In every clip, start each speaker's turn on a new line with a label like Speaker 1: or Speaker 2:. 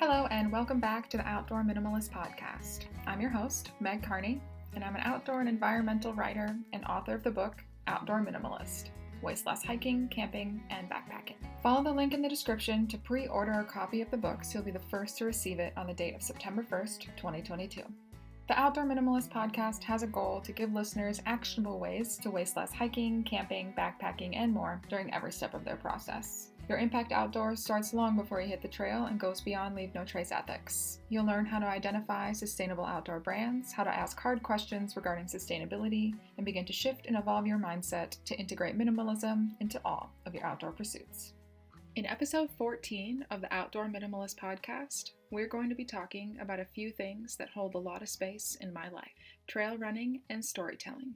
Speaker 1: Hello, and welcome back to the Outdoor Minimalist podcast. I'm your host, Meg Carney, and I'm an outdoor and environmental writer and author of the book, Outdoor Minimalist, Waste Less Hiking, Camping, and Backpacking. Follow the link in the description to pre-order a copy of the book so you'll be the first to receive it on the date of September 1st, 2022. The Outdoor Minimalist podcast has a goal to give listeners actionable ways to waste less hiking, camping, backpacking, and more during every step of their process. Your impact outdoors starts long before you hit the trail and goes beyond leave no trace ethics. You'll learn how to identify sustainable outdoor brands, how to ask hard questions regarding sustainability, and begin to shift and evolve your mindset to integrate minimalism into all of your outdoor pursuits. In episode 14 of the Outdoor Minimalist podcast, we're going to be talking about a few things that hold a lot of space in my life: trail running and storytelling.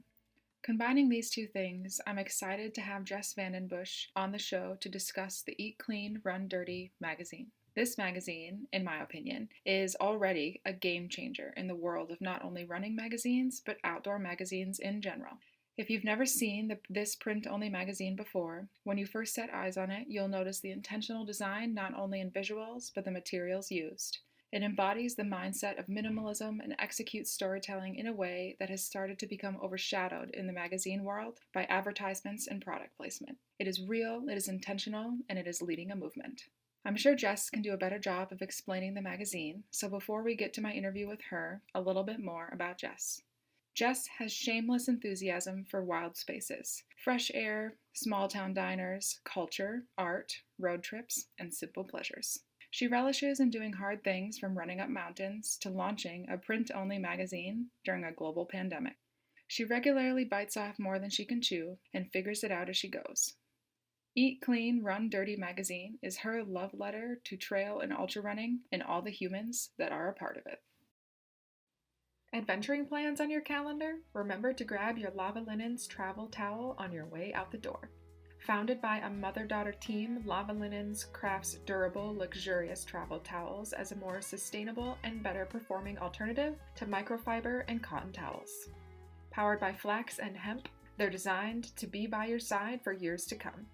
Speaker 1: Combining these two things, I'm excited to have Jess Vandenbush on the show to discuss the Eat Clean, Run Dirty magazine. This magazine, in my opinion, is already a game changer in the world of not only running magazines, but outdoor magazines in general. If you've never seen this print-only magazine before, when you first set eyes on it, you'll notice the intentional design not only in visuals, but the materials used. It embodies the mindset of minimalism and executes storytelling in a way that has started to become overshadowed in the magazine world by advertisements and product placement. It is real, it is intentional, and it is leading a movement. I'm sure Jess can do a better job of explaining the magazine, so before we get to my interview with her, a little bit more about Jess. Jess has shameless enthusiasm for wild spaces, fresh air, small town diners, culture, art, road trips, and simple pleasures. She relishes in doing hard things, from running up mountains to launching a print-only magazine during a global pandemic. She regularly bites off more than she can chew and figures it out as she goes. Eat Clean, Run Dirty magazine is her love letter to trail and ultra running and all the humans that are a part of it. Adventuring plans on your calendar? Remember to grab your Lava Linens travel towel on your way out the door. Founded by a mother-daughter team, Lava Linens crafts durable, luxurious travel towels as a more sustainable and better performing alternative to microfiber and cotton towels. Powered by flax and hemp, they're designed to be by your side for years to come.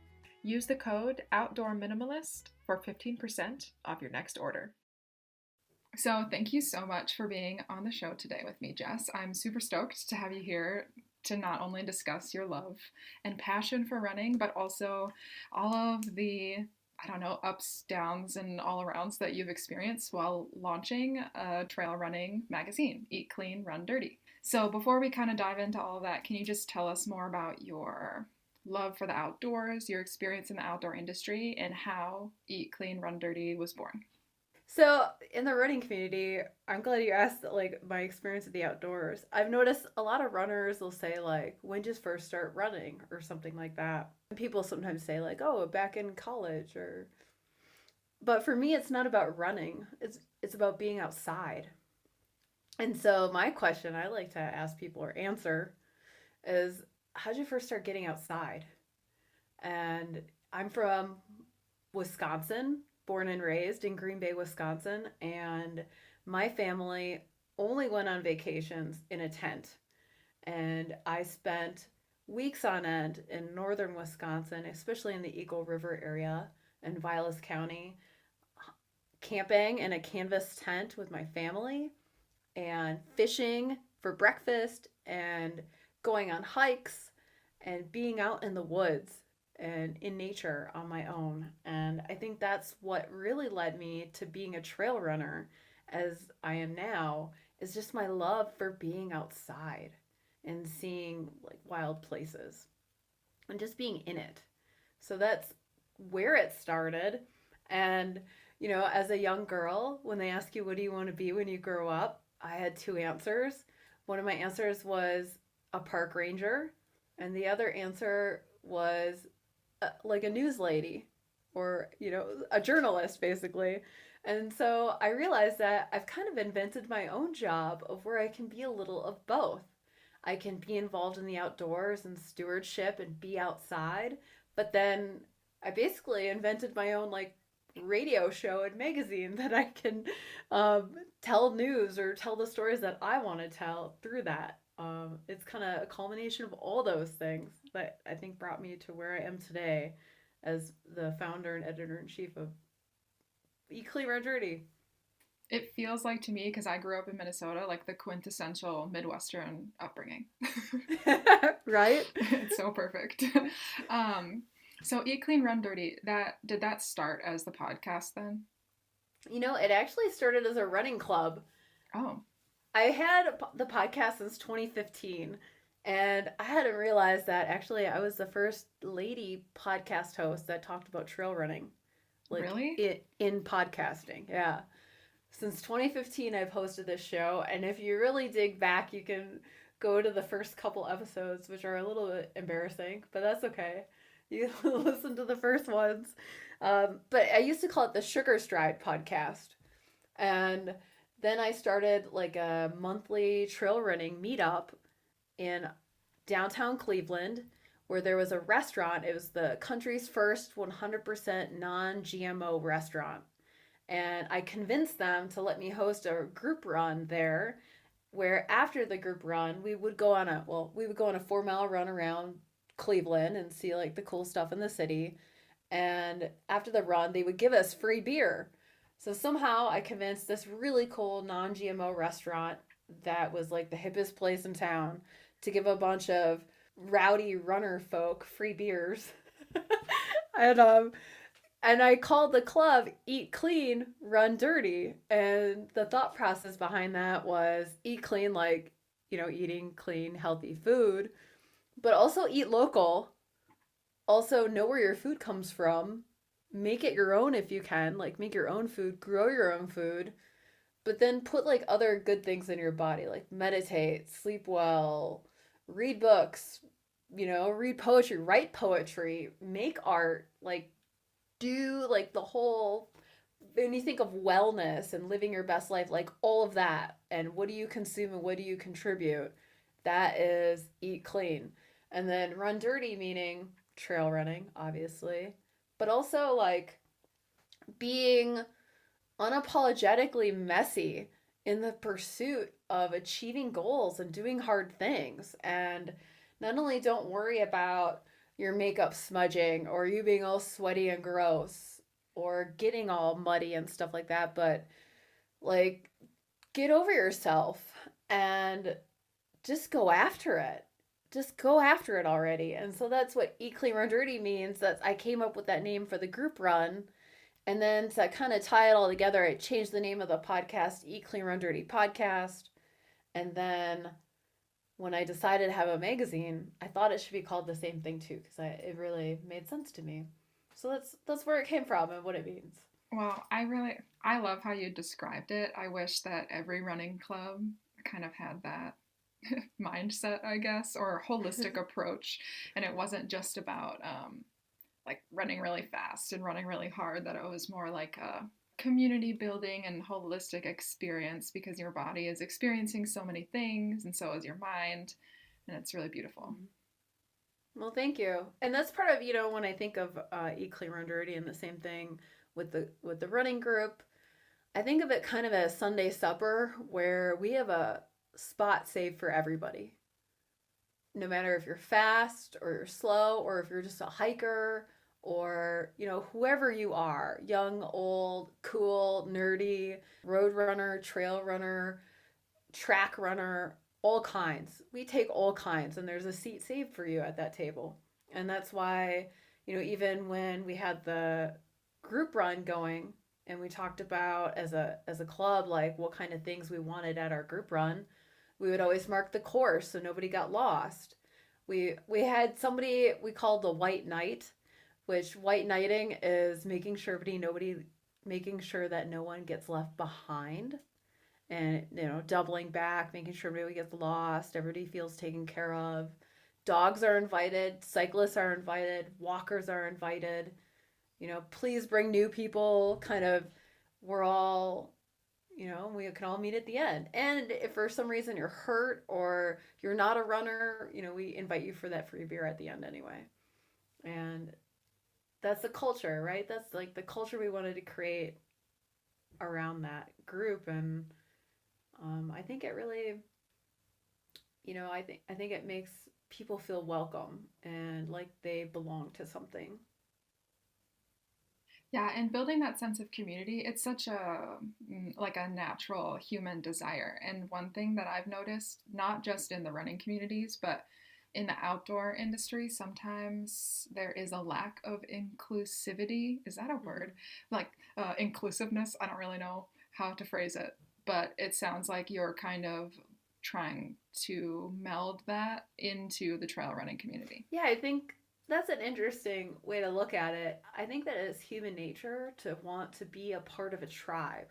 Speaker 1: Use the code Outdoor Minimalist for 15% off your next order. So thank you so much for being on the show today with me, Jess. I'm super stoked to have you here to not only discuss your love and passion for running, but also all of the, ups, downs, and all-arounds that you've experienced while launching a trail running magazine, Eat Clean, Run Dirty. So before we kind of dive into all of that, can you just tell us more about your love for the outdoors, your experience in the outdoor industry, and how Eat Clean, Run Dirty was born?
Speaker 2: So in the running community, I'm glad you asked my experience with the outdoors. I've noticed a lot of runners will say when did you first start running or something like that. And people sometimes say oh, back in college but for me it's not about running. It's about being outside. And so my question I like to ask people or answer is, how'd you first start getting outside? And I'm from Wisconsin, born and raised in Green Bay, Wisconsin, and my family only went on vacations in a tent. And I spent weeks on end in northern Wisconsin, especially in the Eagle River area in Vilas County, camping in a canvas tent with my family and fishing for breakfast and going on hikes and being out in the woods and in nature on my own. And I think that's what really led me to being a trail runner as I am now, is just my love for being outside and seeing wild places and just being in it. So that's where it started. And as a young girl, when they ask you what do you want to be when you grow up, I had two answers. One of my answers was a park ranger, and the other answer was a news lady or, a journalist, basically. And so I realized that I've kind of invented my own job of where I can be a little of both. I can be involved in the outdoors and stewardship and be outside, but then I basically invented my own radio show and magazine that I can tell news or tell the stories that I want to tell through that. It's kind of a culmination of all those things that I think brought me to where I am today as the founder and editor-in-chief of Eat Clean, Run Dirty.
Speaker 1: It feels like to me, because I grew up in Minnesota, like the quintessential Midwestern upbringing.
Speaker 2: Right?
Speaker 1: It's so perfect. um, so Eat Clean, Run Dirty, did that start as the podcast then?
Speaker 2: It actually started as a running club.
Speaker 1: Oh,
Speaker 2: I had the podcast since 2015, and I hadn't realized that actually I was the first lady podcast host that talked about trail running, like
Speaker 1: really?
Speaker 2: in podcasting. Yeah. Since 2015, I've hosted this show, and if you really dig back, you can go to the first couple episodes, which are a little bit embarrassing, but that's okay. You listen to the first ones. But I used to call it the Sugar Stride podcast. And then I started like a monthly trail running meetup in downtown Cleveland where there was a restaurant. It was the country's first 100% non GMO restaurant. And I convinced them to let me host a group run there where after the group run we would go on a 4 mile run around Cleveland and see like the cool stuff in the city. And after the run they would give us free beer. So somehow I convinced this really cool non-GMO restaurant that was like the hippest place in town to give a bunch of rowdy runner folk free beers. and and I called the club Eat Clean, Run Dirty. And the thought process behind that was eat clean, like, eating clean, healthy food, but also eat local. Also, know where your food comes from. Make it your own if you can. Like, make your own food, grow your own food, but then put like other good things in your body, like meditate, sleep well, read books, read poetry, write poetry, make art, like, do like the whole when you think of wellness and living your best life, like all of that, and what do you consume and what do you contribute, that is eat clean. And then run dirty, meaning trail running, obviously, but also like being unapologetically messy in the pursuit of achieving goals and doing hard things. And not only don't worry about your makeup smudging or you being all sweaty and gross or getting all muddy and stuff like that, but like get over yourself and just go after it. Just go after it already. And so that's what Eat Clean Run Dirty means. That I came up with that name for the group run. And then to kind of tie it all together, I changed the name of the podcast, Eat Clean Run Dirty Podcast. And then when I decided to have a magazine, I thought it should be called the same thing too, because it really made sense to me. So that's where it came from and what it means.
Speaker 1: Well, I love how you described it. I wish that every running club kind of had that mindset, I guess, or holistic approach, and it wasn't just about like running really fast and running really hard, that it was more like a community building and holistic experience, because your body is experiencing so many things and so is your mind, and it's really beautiful.
Speaker 2: Well, thank you. And that's part of, when I think of Eat Clean Run Dirty, and the same thing with the running group, I think of it kind of as Sunday supper, where we have a spot saved for everybody. No matter if you're fast or you're slow, or if you're just a hiker, or, whoever you are, young, old, cool, nerdy, road runner, trail runner, track runner, all kinds. We take all kinds, and there's a seat saved for you at that table. And that's why, even when we had the group run going and we talked about as a club, like what kind of things we wanted at our group run, we would always mark the course so nobody got lost. We had somebody we called the white knight, which white knighting is making sure that no one gets left behind, and doubling back, making sure nobody gets lost, everybody feels taken care of. Dogs are invited, cyclists are invited, walkers are invited. Please bring new people. Kind of, we're all, we can all meet at the end. And if for some reason you're hurt or you're not a runner, we invite you for that free beer at the end anyway. And that's the culture, right? That's like the culture we wanted to create around that group. And I think it really, I think it makes people feel welcome and like they belong to something.
Speaker 1: Yeah, and building that sense of community, it's such like a natural human desire. And one thing that I've noticed, not just in the running communities, but in the outdoor industry, sometimes there is a lack of inclusivity. Is that a
Speaker 2: Mm-hmm.
Speaker 1: word? Like inclusiveness. I don't really know how to phrase it, but it sounds like you're kind of trying to meld that into the trail running community.
Speaker 2: Yeah, I think that's an interesting way to look at it. I think that it's human nature to want to be a part of a tribe.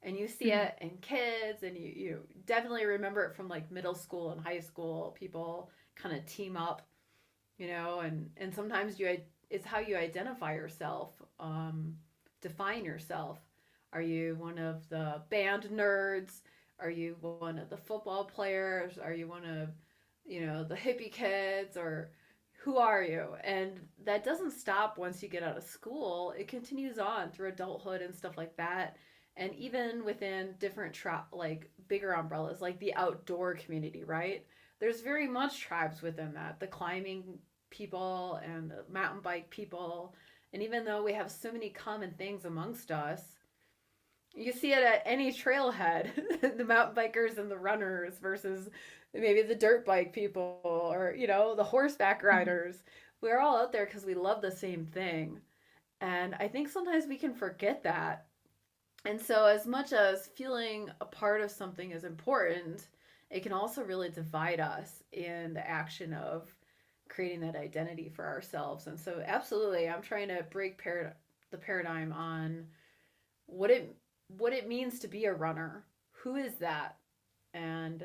Speaker 2: And you see
Speaker 1: Mm-hmm.
Speaker 2: it in kids, and you definitely remember it from like middle school and high school. People kind of team up, and sometimes it's how you identify yourself, define yourself. Are you one of the band nerds? Are you one of the football players? Are you one of, the hippie kids? Or who are you? And that doesn't stop once you get out of school. It continues on through adulthood and stuff like that. And even within different like bigger umbrellas, like the outdoor community, right? There's very much tribes within that. The climbing people and the mountain bike people. And even though we have so many common things amongst us, you see it at any trailhead, the mountain bikers and the runners versus maybe the dirt bike people, or, the horseback riders. We're all out there because we love the same thing. And I think sometimes we can forget that. And so, as much as feeling a part of something is important, it can also really divide us in the action of creating that identity for ourselves. And so, absolutely, I'm trying to break the paradigm on what it means to be a runner. Who is that? And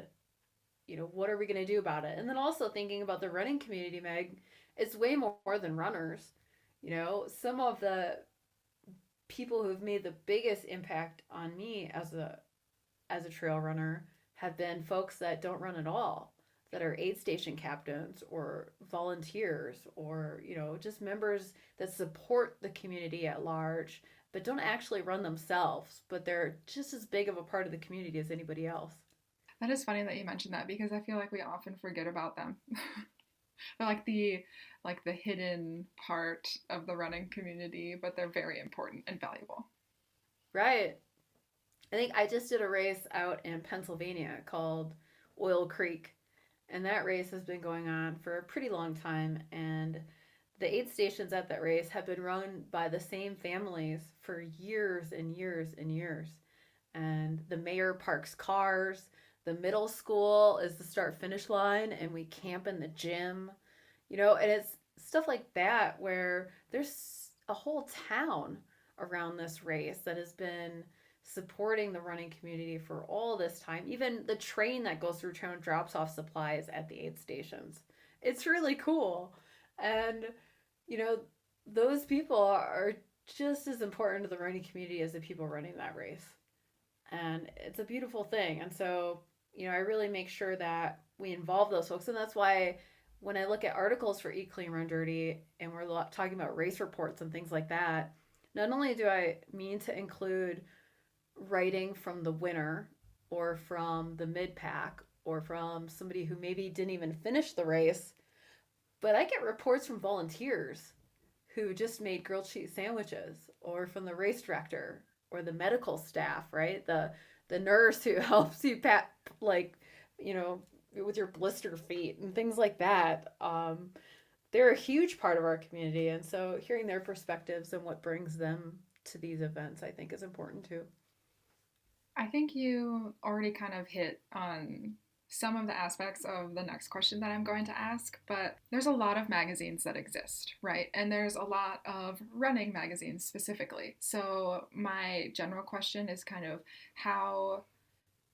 Speaker 2: what are we going to do about it? And then also thinking about the running community, Meg, it's way more than runners. Some of the people who've made the biggest impact on me as a trail runner have been folks that don't run at all, that are aid station captains or volunteers, or just members that support the community at large but don't actually run themselves, but they're just as big of a part of the community as anybody else.
Speaker 1: That is funny that you mentioned that because I feel like we often forget about them. They're like the hidden part of the running community, but they're very important and valuable.
Speaker 2: Right. I think I just did a race out in Pennsylvania called Oil Creek, and that race has been going on for a pretty long time. And the aid stations at that race have been run by the same families for years and years and years. And the mayor parks cars. The middle school is the start finish line, and we camp in the gym. And it's stuff like that where there's a whole town around this race that has been supporting the running community for all this time. Even the train that goes through town drops off supplies at the aid stations. It's really cool. And, you know, those people are just as important to the running community as the people running that race. And it's a beautiful thing. And so, I really make sure that we involve those folks. And that's why when I look at articles for Eat Clean Run Dirty and we're talking about race reports and things like that, not only do I mean to include writing from the winner or from the mid pack or from somebody who maybe didn't even finish the race, but I get reports from volunteers who just made grilled cheese sandwiches, or from the race director or the medical staff, right? The nurse who helps you pat, like, you know, with your blister feet and things like that. They're a huge part of our community, and so hearing their perspectives and what brings them to these events, I think, is important too.
Speaker 1: I think you already kind of hit on some of the aspects of the next question that I'm going to ask, but there's a lot of magazines that exist, right? And there's a lot of running magazines specifically. So, my general question is kind of how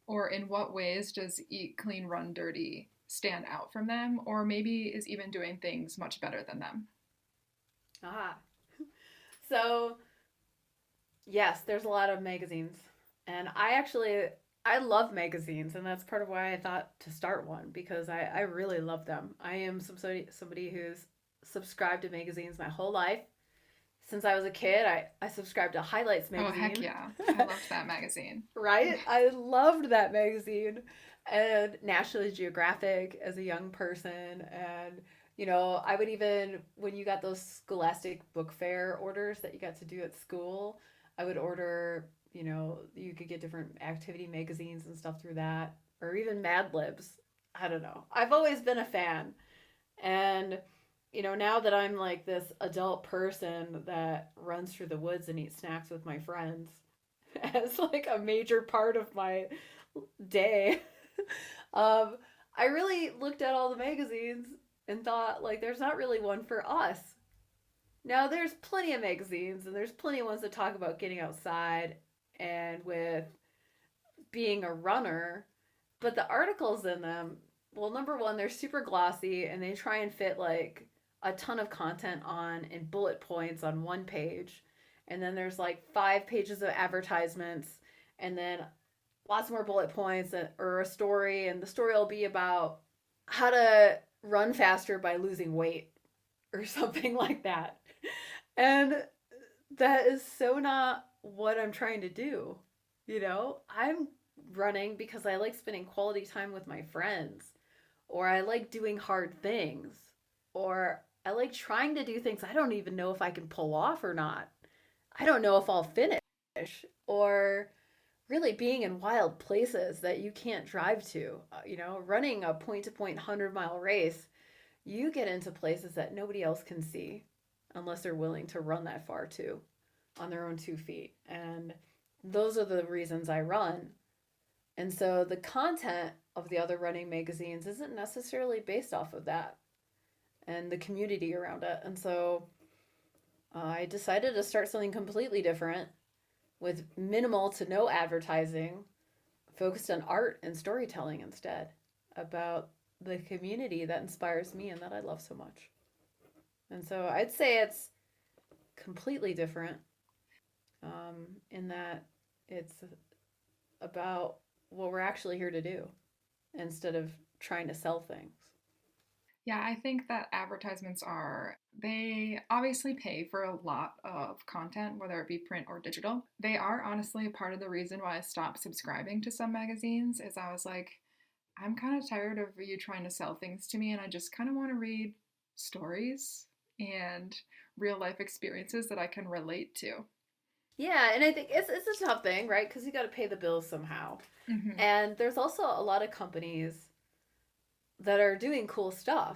Speaker 1: or in what ways does Eat Clean Run Dirty stand out from them, or maybe is even doing things much better than them?
Speaker 2: Ah, so yes, there's a lot of magazines, and I love magazines, and that's part of why I thought to start one, because I really love them. I am somebody who's subscribed to magazines my whole life. Since I was a kid, I subscribed to Highlights
Speaker 1: Oh, heck
Speaker 2: magazine.
Speaker 1: yeah. I loved that magazine.
Speaker 2: Right? I loved that magazine, and National Geographic as a young person, and I would even, when you got those Scholastic Book Fair orders that you got to do at school, I would order, you could get different activity magazines and stuff through that, or even Mad Libs. I don't know. I've always been a fan. And, now that I'm like this adult person that runs through the woods and eats snacks with my friends as like a major part of my day, um, I really looked at all the magazines and thought, like, there's not really one for us. Now, there's plenty of magazines and there's plenty of ones that talk about getting outside and with being a runner, but the articles in them, well, number one, they're super glossy and they try and fit like a ton of content on in bullet points on one page. And then there's like 5 pages of advertisements and then lots more bullet points or a story. And the story will be about how to run faster by losing weight or something like that. And that is so not what I'm trying to do. I'm running because I like spending quality time with my friends, or I like doing hard things, or I like trying to do things I don't even know if I can pull off or not. I don't know if I'll finish, or really being in wild places that you can't drive to. Running a point to point 100-mile race, you get into places that nobody else can see unless they're willing to run that far too on their own 2 feet. And those are the reasons I run. And so the content of the other running magazines isn't necessarily based off of that and the community around it. And so I decided to start something completely different with minimal to no advertising, focused on art and storytelling instead, about the community that inspires me and that I love so much. And so I'd say it's completely different, in that it's about what we're actually here to do instead of trying to sell things.
Speaker 1: Yeah, I think that they obviously pay for a lot of content, whether it be print or digital. They are honestly part of the reason why I stopped subscribing to some magazines, is I was like, I'm kind of tired of you trying to sell things to me, and I just kind of want to read stories and real life experiences that I can relate to.
Speaker 2: Yeah, and I think it's a tough thing, right? Because you got to pay the bills somehow.
Speaker 1: Mm-hmm.
Speaker 2: And there's also a lot of companies that are doing cool stuff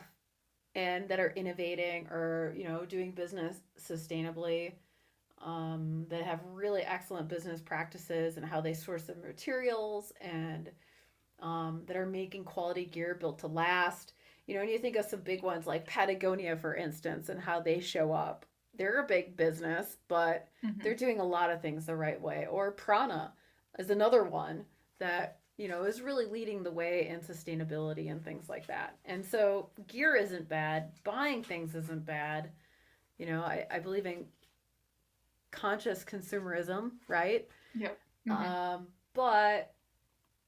Speaker 2: and that are innovating or, doing business sustainably, that have really excellent business practices and how they source their materials, and that are making quality gear built to last. And you think of some big ones like Patagonia, for instance, and how they show up. They're a big business, but
Speaker 1: Mm-hmm.
Speaker 2: they're doing a lot of things the right way. Or Prana is another one that, is really leading the way in sustainability and things like that. And so gear isn't bad. Buying things isn't bad. I believe in conscious consumerism, right?
Speaker 1: Yep. Mm-hmm.
Speaker 2: But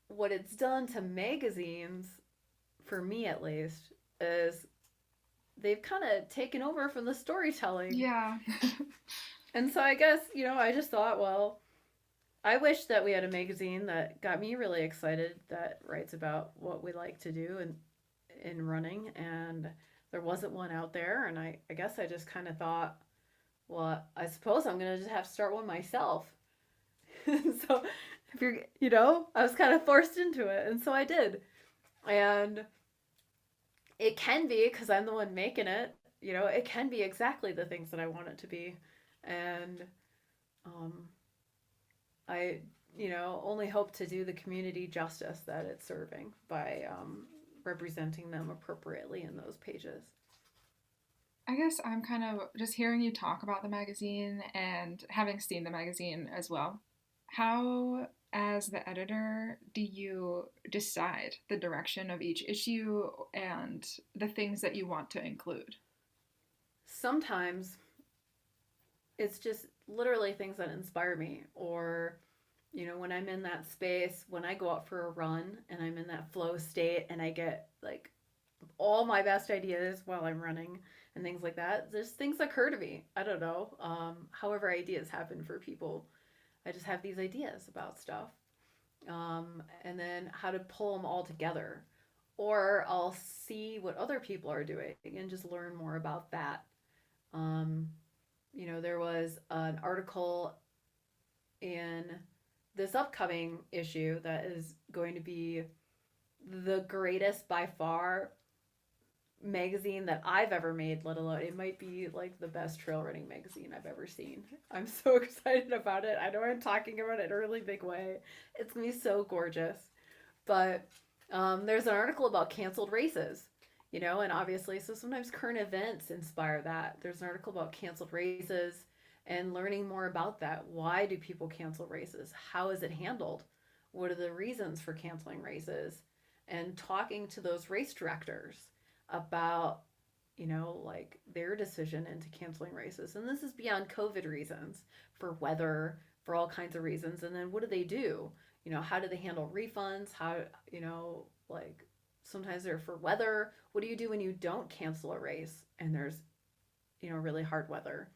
Speaker 2: what it's done to magazines, for me at least, is they've kind of taken over from the storytelling.
Speaker 1: Yeah.
Speaker 2: And so I guess, I just thought, well, I wish that we had a magazine that got me really excited, that writes about what we like to do in running. And there wasn't one out there. And I guess I just kind of thought, well, I suppose I'm going to just have to start one myself. So if I was kind of forced into it. And so I did. And it can be, because I'm the one making it, it can be exactly the things that I want it to be. And I, only hope to do the community justice that it's serving by representing them appropriately in those pages.
Speaker 1: I guess I'm kind of just hearing you talk about the magazine and having seen the magazine as well. How, as the editor, do you decide the direction of each issue and the things that you want to include?
Speaker 2: Sometimes it's just literally things that inspire me, or when I'm in that space, when I go out for a run and I'm in that flow state and I get like all my best ideas while I'm running and things like that, just things occur to me. I don't know, however ideas happen for people. I just have these ideas about stuff, and then how to pull them all together, or I'll see what other people are doing and just learn more about that. Um, there was an article in this upcoming issue that is going to be the greatest by far magazine that I've ever made, let alone it might be like the best trail running magazine I've ever seen. I'm so excited about it. I know I'm talking about it in a really big way. It's gonna be so gorgeous. But there's an article about canceled races, and obviously, so sometimes current events inspire that. There's an article about canceled races and learning more about that. Why do people cancel races? How is it handled? What are the reasons for canceling races? And talking to those race directors about, like their decision into canceling races. And this is beyond COVID reasons, for weather, for all kinds of reasons. And then what do they do? How do they handle refunds? How, like sometimes they're for weather. What do you do when you don't cancel a race and there's, really hard weather?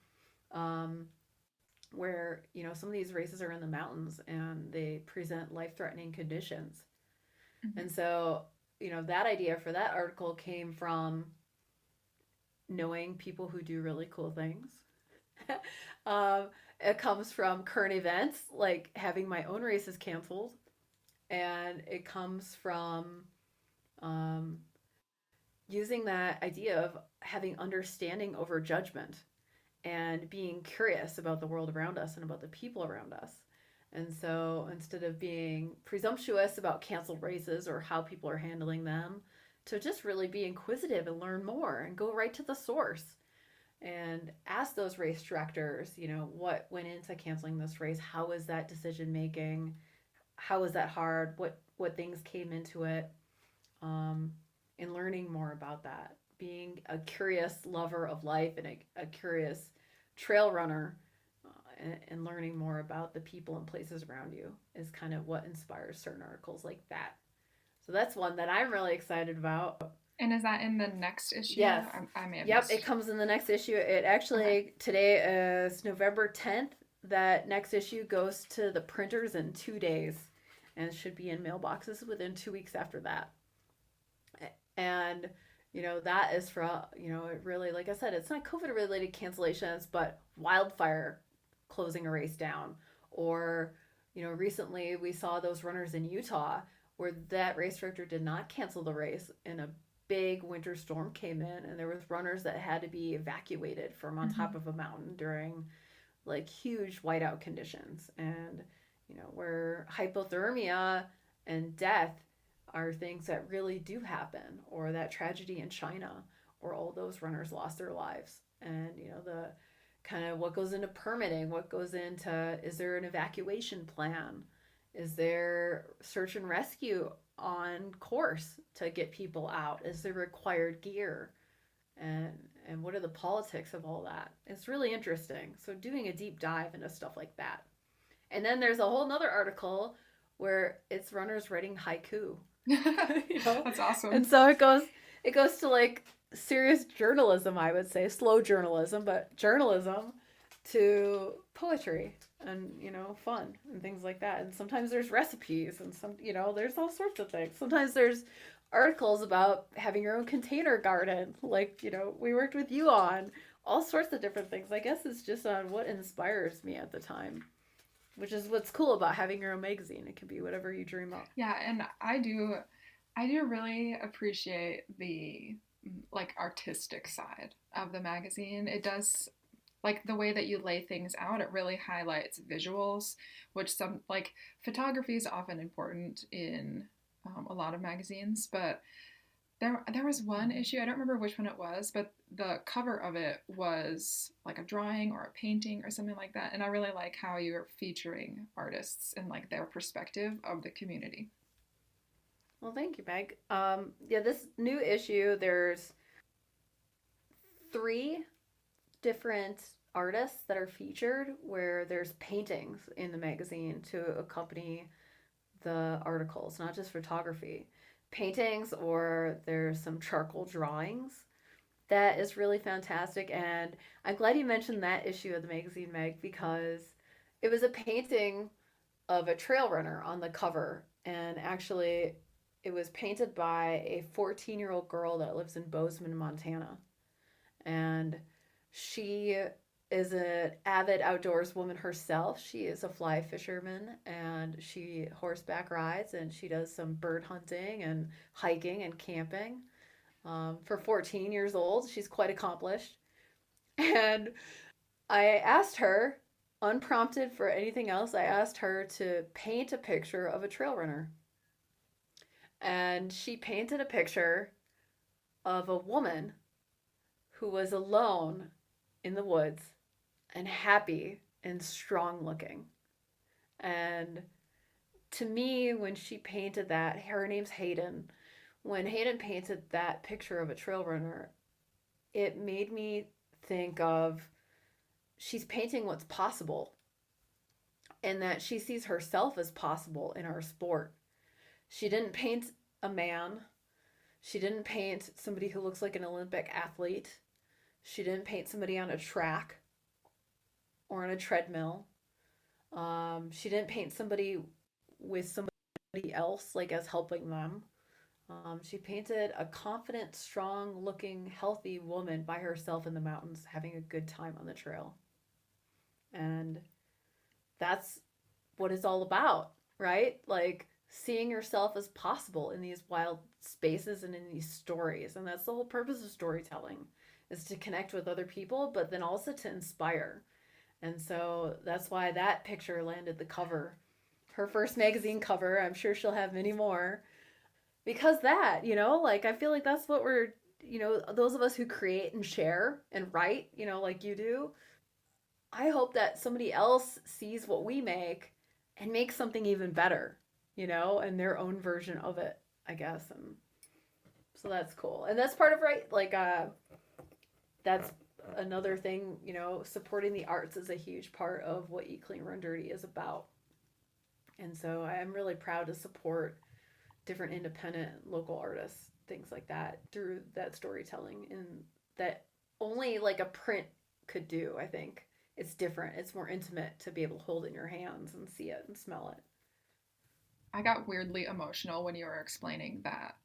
Speaker 2: Where, some of these races are in the mountains and they present life threatening conditions. Mm-hmm. And so, that idea for that article came from knowing people who do really cool things. It comes from current events, like having my own races canceled. And it comes from using that idea of having understanding over judgment and being curious about the world around us and about the people around us. And so instead of being presumptuous about canceled races or how people are handling them, to just really be inquisitive and learn more and go right to the source and ask those race directors, what went into canceling this race? How was that decision making? How was that hard? What things came into it? And learning more about that. Being a curious lover of life and a curious trail runner, and learning more about the people and places around you is kind of what inspires certain articles like that. So that's one that I'm really excited about.
Speaker 1: And is that in the next issue?
Speaker 2: Yes.
Speaker 1: I may have
Speaker 2: Yep,
Speaker 1: missed.
Speaker 2: it comes in the next issue. It actually, Today is November 10th. That next issue goes to the printers in 2 days and should be in mailboxes within 2 weeks after that. And, that is for, it really, like I said, it's not COVID related cancellations, but wildfire closing a race down. Or, recently we saw those runners in Utah where that race director did not cancel the race and a big winter storm came in and there was runners that had to be evacuated from on top of a mountain during like huge whiteout conditions. And, where hypothermia and death are things that really do happen, or that tragedy in China where all those runners lost their lives. And, the kind of what goes into permitting, what goes into, is there an evacuation plan? Is there search and rescue on course to get people out? Is there required gear? And what are the politics of all that? It's really interesting. So doing a deep dive into stuff like that. And then there's a whole nother article where it's runners writing haiku.
Speaker 1: That's awesome.
Speaker 2: And so it goes to like serious journalism, I would say, slow journalism, but journalism, to poetry and fun and things like that. And sometimes there's recipes and there's all sorts of things. Sometimes there's articles about having your own container garden, like we worked with you on, all sorts of different things. I guess it's just on what inspires me at the time, which is what's cool about having your own magazine. It can be whatever you dream up.
Speaker 1: Yeah, and I do really appreciate the like artistic side of the magazine. It does, like the way that you lay things out, it really highlights visuals, which some, like, photography is often important in a lot of magazines, but there was one issue, I don't remember which one it was, but the cover of it was like a drawing or a painting or something like that, and I really like how you're featuring artists and like their perspective of the community.
Speaker 2: Well, thank you, Meg. This new issue, there's 3 different artists that are featured, where there's paintings in the magazine to accompany the articles, not just photography. Paintings, or there's some charcoal drawings. That is really fantastic, and I'm glad you mentioned that issue of the magazine, Meg, because it was a painting of a trail runner on the cover, and actually It was painted by a 14-year-old girl that lives in Bozeman, Montana. And she is an avid outdoors woman herself. She is a fly fisherman and she horseback rides and she does some bird hunting and hiking and camping. For 14 years old, she's quite accomplished. And I asked her, unprompted for anything else, I asked her to paint a picture of a trail runner. And she painted a picture of a woman who was alone in the woods and happy and strong looking. And to me, when she painted that, her name's Hayden. When Hayden painted that picture of a trail runner, it made me think of she's painting what's possible and that she sees herself as possible in our sport. She didn't paint a man. She didn't paint somebody who looks like an Olympic athlete. She didn't paint somebody on a track or on a treadmill. She didn't paint somebody with somebody else like as helping them. She painted a confident, strong looking, healthy woman by herself in the mountains having a good time on the trail. And that's what it's all about, right? Like seeing yourself as possible in these wild spaces and in these stories. And that's the whole purpose of storytelling, is to connect with other people, but then also to inspire. And so that's why that picture landed the cover. Her first magazine cover. I'm sure she'll have many more. Because that, like I feel like that's what we're, those of us who create and share and write, like you do. I hope that somebody else sees what we make and makes something even better, and their own version of it, I guess. And so that's cool. And that's part of, right, like, that's another thing, supporting the arts is a huge part of what Eat Clean Run Dirty is about. And so I'm really proud to support different independent local artists, things like that, through that storytelling, and that only like a print could do. I think it's different. It's more intimate to be able to hold it in your hands and see it and smell it.
Speaker 1: I got weirdly emotional when you were explaining that.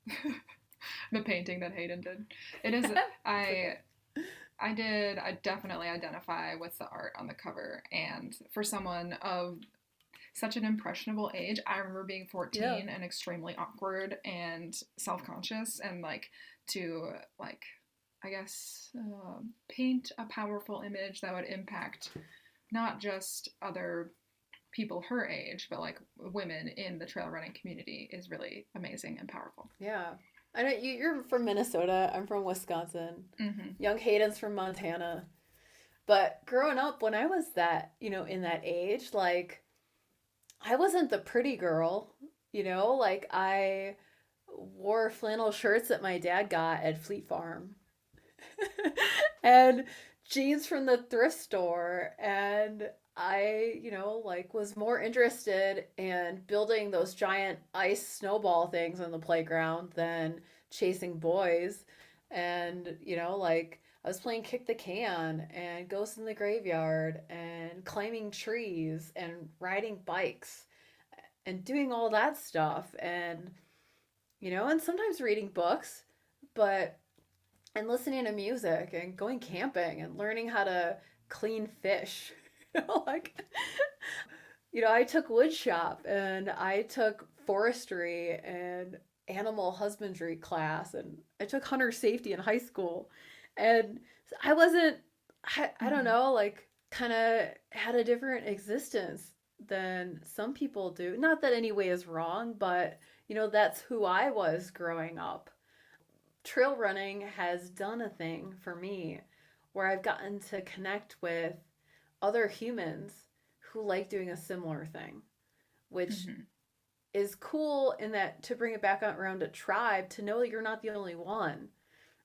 Speaker 1: The painting that Hayden did. It is I definitely identify with the art on the cover, and for someone of such an impressionable age, I remember being 14 and extremely awkward and self-conscious, and like to like I guess paint a powerful image that would impact not just other people her age, but like women in the trail running community is really amazing and powerful.
Speaker 2: Yeah. I know you're from Minnesota. I'm from Wisconsin.
Speaker 1: Mm-hmm.
Speaker 2: Young Hayden's from Montana. But growing up, when I was that, in that age, like, I wasn't the pretty girl, like I wore flannel shirts that my dad got at Fleet Farm and jeans from the thrift store. And I, like was more interested in building those giant ice snowball things on the playground than chasing boys. And, like I was playing kick the can and ghost in the graveyard and climbing trees and riding bikes and doing all that stuff. And, and sometimes reading books, and listening to music and going camping and learning how to clean fish. Like, I took wood shop and I took forestry and animal husbandry class and I took hunter safety in high school. And I wasn't, I don't know, like kind of had a different existence than some people do. Not that any way is wrong, but, that's who I was growing up. Trail running has done a thing for me where I've gotten to connect with other humans who like doing a similar thing, which is cool in that, to bring it back around a tribe, to know that you're not the only one.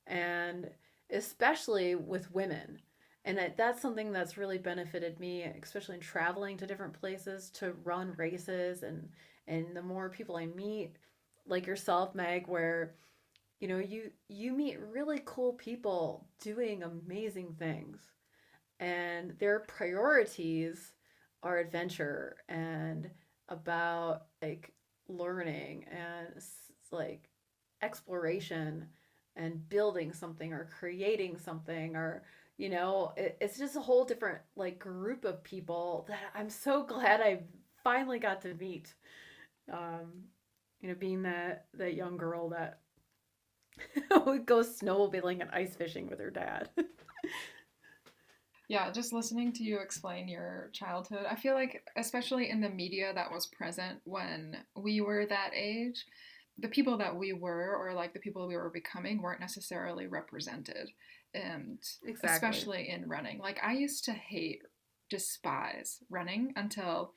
Speaker 2: And especially with women. And that's something that's really benefited me, especially in traveling to different places to run races. And the more people I meet, like yourself, Meg, where, you meet really cool people doing amazing things. And their priorities are adventure and about like learning and like exploration and building something or creating something, or it's just a whole different like group of people that I'm so glad I finally got to meet. um Being that young girl that would go snowmobiling and ice fishing with her dad.
Speaker 1: Yeah, just listening to you explain your childhood, I feel like, especially in the media that was present when we were that age, the people that we were, or like the people we were becoming, weren't necessarily represented. And
Speaker 2: Exactly.
Speaker 1: especially in running. Like, I used to despise running until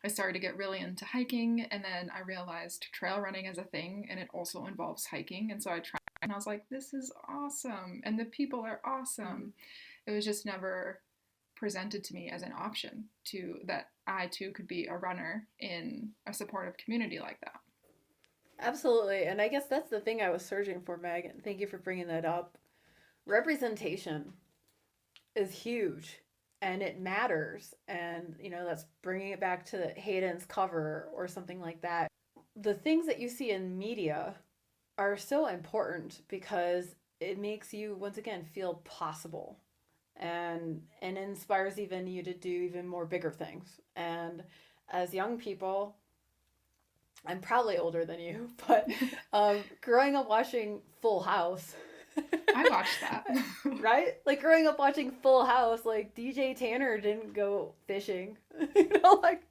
Speaker 1: I started to get really into hiking, and then I realized trail running is a thing and it also involves hiking. And so I tried and I was like, this is awesome. And the people are
Speaker 2: Mm-hmm.
Speaker 1: awesome. It was just never presented to me as an option to that I too could be a runner in a supportive community like that.
Speaker 2: Absolutely. And I guess that's the thing I was searching for, Meg. Thank you for bringing that up. Representation is huge and it matters. And, that's bringing it back to Hayden's cover or something like that. The things that you see in media are so important because it makes you, once again, feel possible, and inspires even you to do even more bigger things. And as young people, I'm probably older than you, but growing up watching Full House,
Speaker 1: I watched that.
Speaker 2: right? Like growing up watching Full House, like DJ Tanner didn't go fishing, like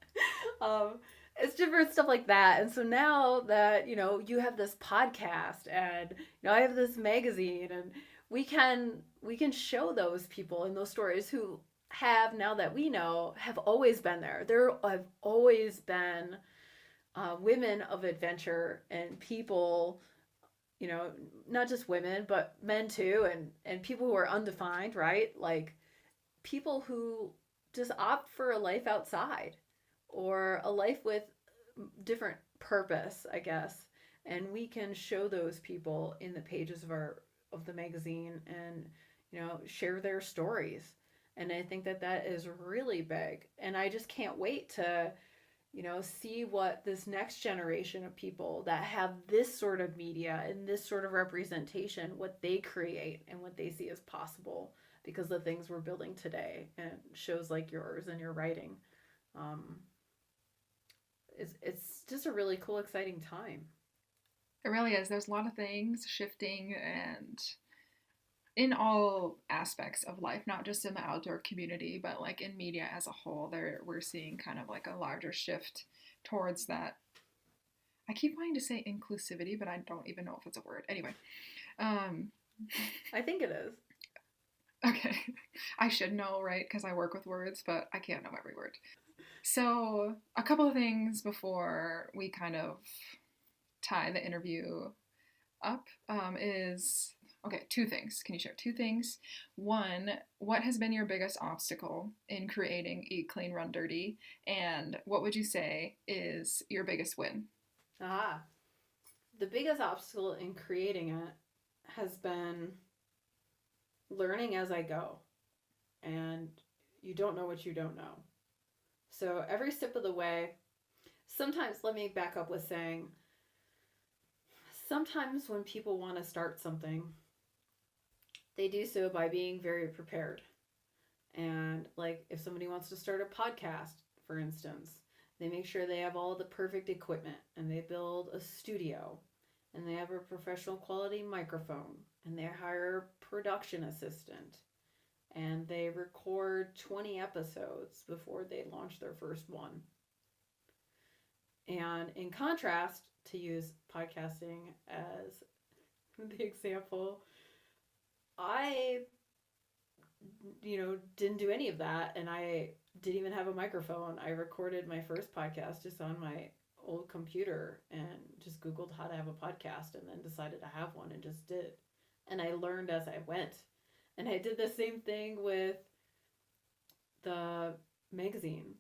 Speaker 2: um, it's different stuff like that. And so now that you have this podcast, and I have this magazine, and we can show those people and those stories who have, now that we know, have always been there. There have always been women of adventure and people, not just women, but men too, and people who are undefined, right? Like people who just opt for a life outside or a life with different purpose, I guess. And we can show those people in the pages of the magazine, and share their stories. And I think that that is really big. And I just can't wait to see what this next generation of people that have this sort of media and this sort of representation, what they create and what they see as possible because the things we're building today, and shows like yours and your writing. um, it's just a really cool, exciting time.
Speaker 1: It really is. There's a lot of things shifting and in all aspects of life, not just in the outdoor community, but like in media as a whole, there we're seeing kind of like a larger shift towards that. I keep wanting to say inclusivity, but I don't even know if it's a word. Anyway, um,
Speaker 2: I think it is.
Speaker 1: okay, I should know, right? Because I work with words, but I can't know every word. So, a couple of things before we kind of tie the interview up is okay, two things. Can you share two things? One, what has been your biggest obstacle in creating Eat Clean Run Dirty? And what would you say is your biggest win?
Speaker 2: Ah, the biggest obstacle in creating it has been learning as I go. And you don't know what you don't know. So every step of the way, sometimes, let me back up with saying, sometimes when people want to start something, they do so by being very prepared. And like if somebody wants to start a podcast, for instance, they make sure they have all the perfect equipment, and they build a studio, and they have a professional quality microphone, and they hire a production assistant, and they record 20 episodes before they launch their first one. And in contrast, to use podcasting as the example, I, didn't do any of that. And I didn't even have a microphone. I recorded my first podcast just on my old computer and just Googled how to have a podcast and then decided to have one and just did. And I learned as I went. And I did the same thing with the magazine.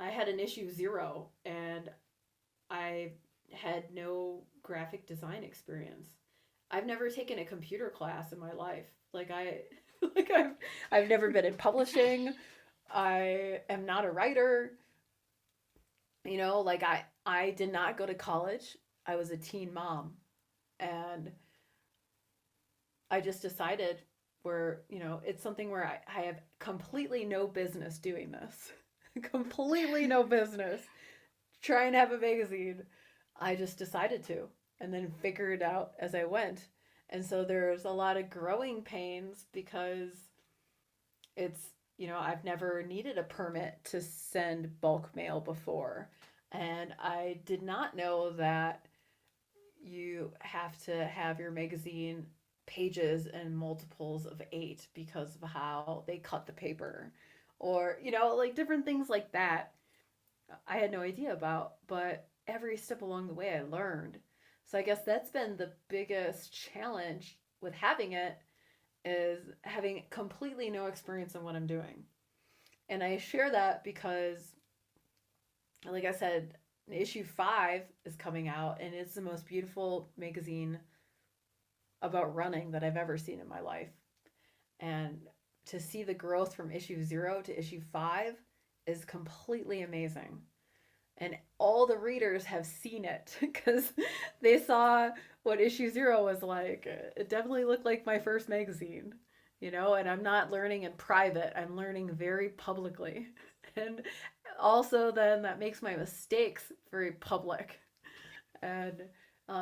Speaker 2: I had an issue 0 and I had no graphic design experience. I've never taken a computer class in my life. Like I like I've never been in publishing. I am not a writer. Like I did not go to college. I was a teen mom, and I just decided it's something where I have completely no business doing this. Completely no business trying to have a magazine. I just decided to, and then figured it out as I went. And so there's a lot of growing pains because it's, I've never needed a permit to send bulk mail before. And I did not know that you have to have your magazine pages in multiples of 8 because of how they cut the paper, or like different things like that I had no idea about, but every step along the way I learned. So I guess that's been the biggest challenge with having it, is having completely no experience in what I'm doing. And I share that because, like I said, issue 5 is coming out, and it's the most beautiful magazine about running that I've ever seen in my life. And to see the growth from issue 0 to issue 5 is completely amazing. And all the readers have seen it because they saw what issue 0 was like. It definitely looked like my first magazine, and I'm not learning in private, I'm learning very publicly. And also, then that makes my mistakes very public. And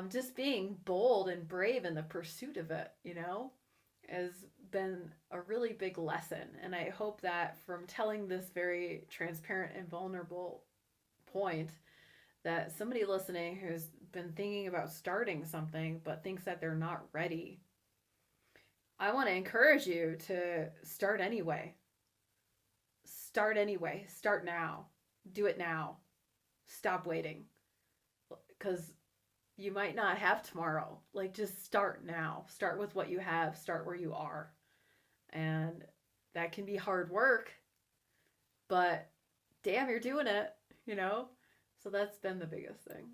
Speaker 2: just being bold and brave in the pursuit of it, has been a really big lesson. And I hope that from telling this very transparent and vulnerable point, that somebody listening who's been thinking about starting something but thinks that they're not ready, I want to encourage you to start anyway. Start anyway. Start now. Do it now. Stop waiting. Because you might not have tomorrow. Like, just start now. Start with what you have. Start where you are. And that can be hard work, but damn, you're doing it, So that's been the biggest thing.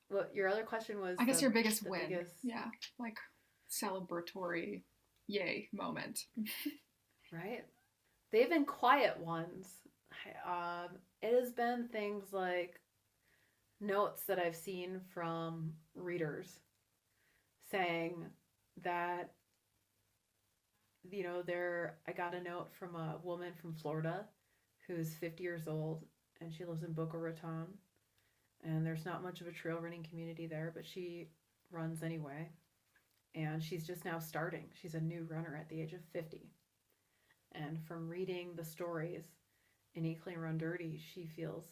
Speaker 2: What your other question was?
Speaker 1: I guess your biggest win. Yeah, like celebratory, yay moment.
Speaker 2: Right? They've been quiet ones. It has been things like notes that I've seen from readers saying that, I got a note from a woman from Florida who's 50 years old, and she lives in Boca Raton, and there's not much of a trail running community there, but she runs anyway, and she's just now starting. She's a new runner at the age of 50, and from reading the stories in Eat Clean Run Dirty, she feels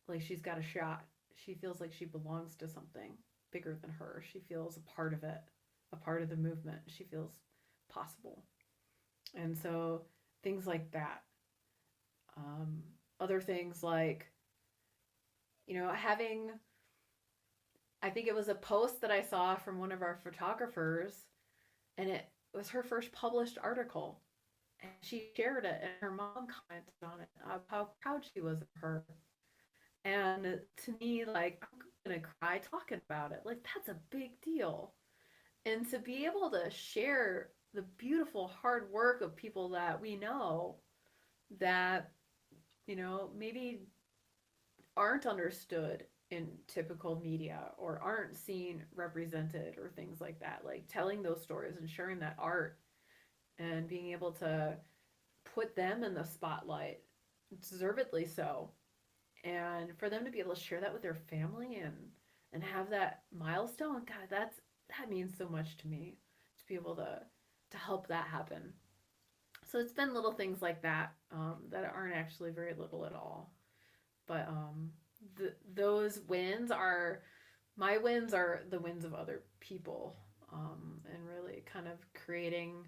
Speaker 2: like she's got a shot. She feels like she belongs to something bigger than her. She feels a part of it, a part of the movement. She feels possible. And so things like that. Other things like, having, I think it was a post that I saw from one of our photographers, and it was her first published article. And she shared it, and her mom commented on it, of how proud she was of her. And to me, like, I'm going to cry talking about it. Like, that's a big deal. And to be able to share the beautiful hard work of people that we know that, maybe aren't understood in typical media or aren't seen represented or things like that. Like, telling those stories and sharing that art and being able to put them in the spotlight, deservedly so. And for them to be able to share that with their family and have that milestone, God, that means so much to me, to be able to help that happen. So it's been little things like that, that aren't actually very little at all. But those wins are, my wins are the wins of other people, and really kind of creating,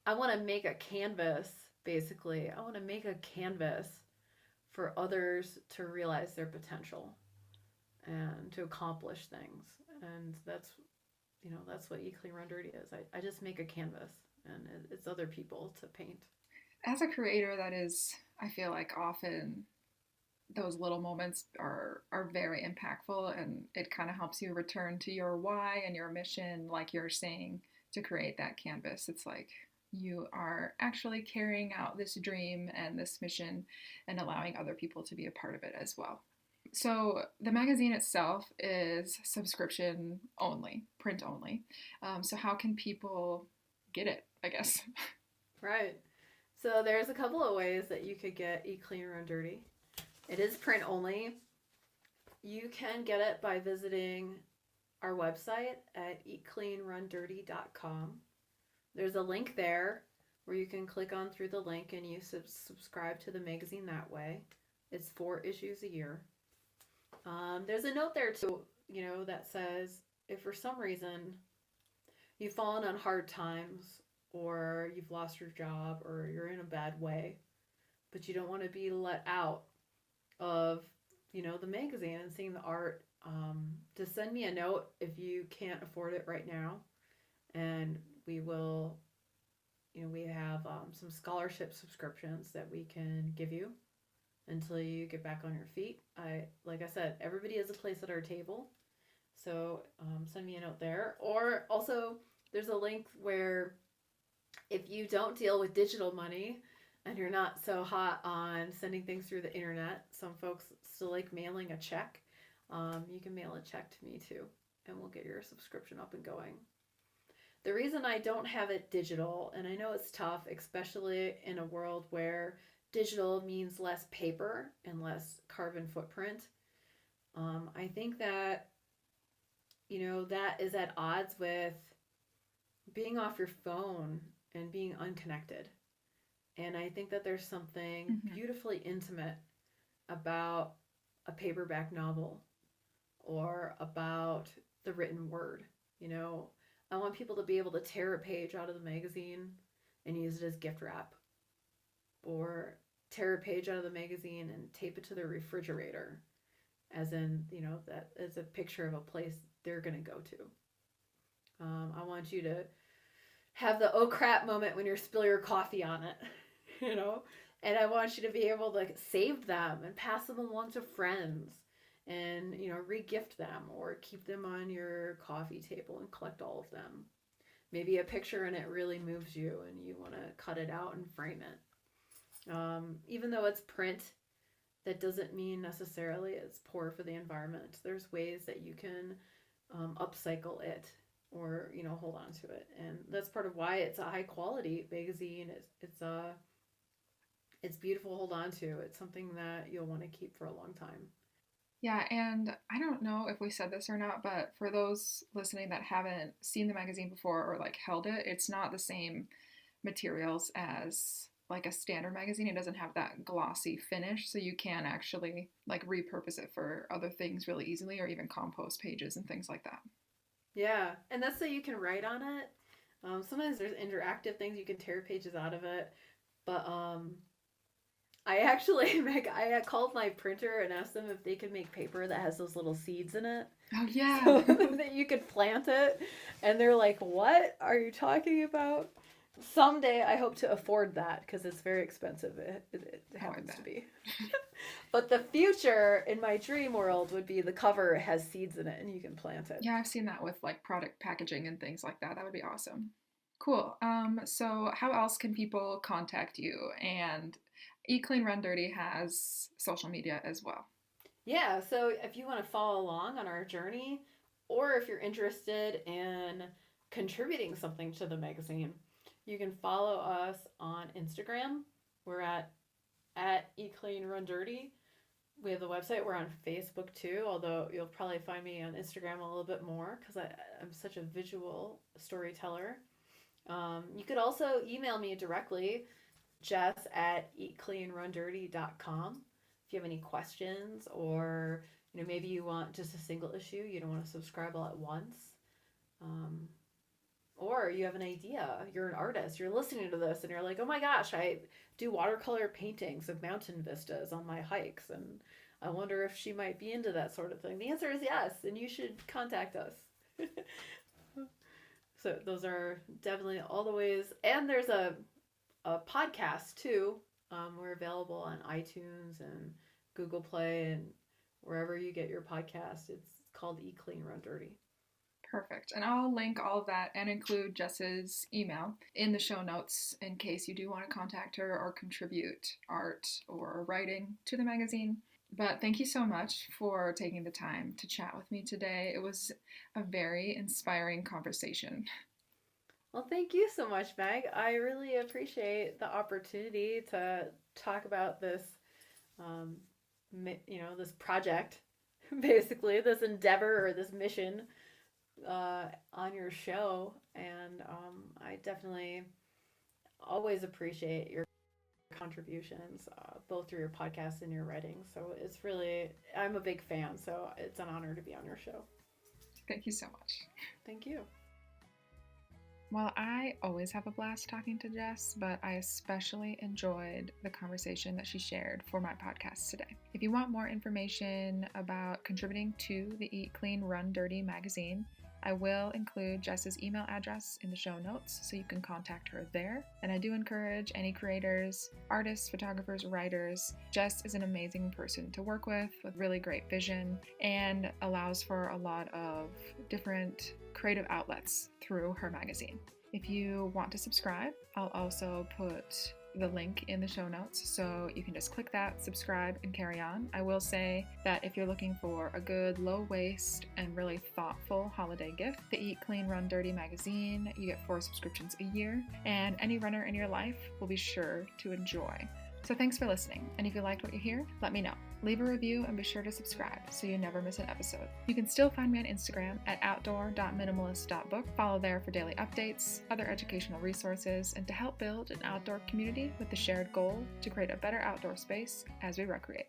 Speaker 2: I want to make a canvas, basically. I want to make a canvas for others to realize their potential and to accomplish things. And that's what Eat Clean Run Dirty is. I just make a canvas, and it's other people to paint.
Speaker 1: As a creator, that is, I feel like often those little moments are very impactful, and it kind of helps you return to your why and your mission, like you're saying, to create that canvas. It's like you are actually carrying out this dream and this mission and allowing other people to be a part of it as well. So the magazine itself is subscription only, print only. So how can people get it, I guess?
Speaker 2: Right. So there's a couple of ways that you could get Eat Clean Run Dirty. It is print only. You can get it by visiting our website at eatcleanrundirty.com. There's a link there where you can click on through the link and you subscribe to the magazine that way. It's 4 issues a year. There's a note there too, that says if for some reason you've fallen on hard times or you've lost your job or you're in a bad way, but you don't want to be let out of, the magazine and seeing the art, just send me a note if you can't afford it right now. And we will, we have some scholarship subscriptions that we can give you until you get back on your feet. Like I said, everybody has a place at our table. So send me a note there. Or also, there's a link where if you don't deal with digital money and you're not so hot on sending things through the internet, some folks still like mailing a check. You can mail a check to me too, and we'll get your subscription up and going. The reason I don't have it digital, and I know it's tough, especially in a world where digital means less paper and less carbon footprint. I think that, that is at odds with being off your phone and being unconnected. And I think that there's something beautifully intimate about a paperback novel or about the written word. I want people to be able to tear a page out of the magazine and use it as gift wrap, or tear a page out of the magazine and tape it to their refrigerator, as in, that is a picture of a place they're going to go to. I want you to have the oh crap moment when you spill your coffee on it, and I want you to be able to save them and pass them along to friends and, re-gift them or keep them on your coffee table and collect all of them. Maybe a picture and it really moves you and you want to cut it out and frame it. Even though it's print, that doesn't mean necessarily it's poor for the environment. There's ways that you can upcycle it or, hold on to it. And that's part of why it's a high quality magazine. It's beautiful to hold on to. It's something that you'll want to keep for a long time.
Speaker 1: Yeah, and I don't know if we said this or not, but for those listening that haven't seen the magazine before or held it, it's not the same materials as a standard magazine. It doesn't have that glossy finish, so you can actually repurpose it for other things really easily, or even compost pages and things like that.
Speaker 2: Yeah, and that's so you can write on it. Sometimes there's interactive things you can tear pages out of it, but I actually, Meg, I called my printer and asked them if they could make paper that has those little seeds in it.
Speaker 1: Oh, yeah.
Speaker 2: So that you could plant it. And they're like, what are you talking about? Someday I hope to afford that because it's very expensive. It happens to be. But the future in my dream world would be the cover has seeds in it and you can plant it.
Speaker 1: Yeah, I've seen that with product packaging and things like that. That would be awesome. Cool. So how else can people contact you? And Eat Clean Run Dirty has social media as well.
Speaker 2: Yeah, so if you want to follow along on our journey, or if you're interested in contributing something to the magazine, you can follow us on Instagram. We're at Eat Clean Run Dirty. We have the website. We're on Facebook too, although you'll probably find me on Instagram a little bit more because I'm such a visual storyteller. You could also email me directly, Jess at eatcleanrundirty.com. If you have any questions, or maybe you want just a single issue, you don't want to subscribe all at once, or you have an idea, you're an artist, you're listening to this and you're like, oh my gosh, I do watercolor paintings of mountain vistas on my hikes and I wonder if she might be into that sort of thing. The answer is yes, and you should contact us. So those are definitely all the ways. And there's a podcast too. We're available on iTunes and Google Play and wherever you get your podcast. It's called Eat Clean Run Dirty.
Speaker 1: Perfect. And I'll link all of that and include Jess's email in the show notes in case you do want to contact her or contribute art or writing to the magazine. But thank you so much for taking the time to chat with me today. It was a very inspiring conversation.
Speaker 2: Well, thank you so much, Meg. I really appreciate the opportunity to talk about this, um, this project, basically, this endeavor or this mission on your show. And I definitely always appreciate your contributions, both through your podcast and your writing. So it's really, I'm a big fan. So it's an honor to be on your show.
Speaker 1: Thank you so much.
Speaker 2: Thank you.
Speaker 1: Well, I always have a blast talking to Jess, but I especially enjoyed the conversation that she shared for my podcast today. If you want more information about contributing to the Eat Clean Run Dirty magazine, I will include Jess's email address in the show notes so you can contact her there. And I do encourage any creators, artists, photographers, writers. Jess is an amazing person to work with really great vision and allows for a lot of different creative outlets through her magazine. If you want to subscribe, I'll also put the link in the show notes, so you can just click that, subscribe, and carry on. I will say that if you're looking for a good low waste and really thoughtful holiday gift, the Eat Clean Run Dirty magazine, you get 4 subscriptions a year, and any runner in your life will be sure to enjoy. So thanks for listening, and if you liked what you hear, let me know. Leave a review and be sure to subscribe so you never miss an episode. You can still find me on Instagram at outdoor.minimalist.book. Follow there for daily updates, other educational resources, and to help build an outdoor community with the shared goal to create a better outdoor space as we recreate.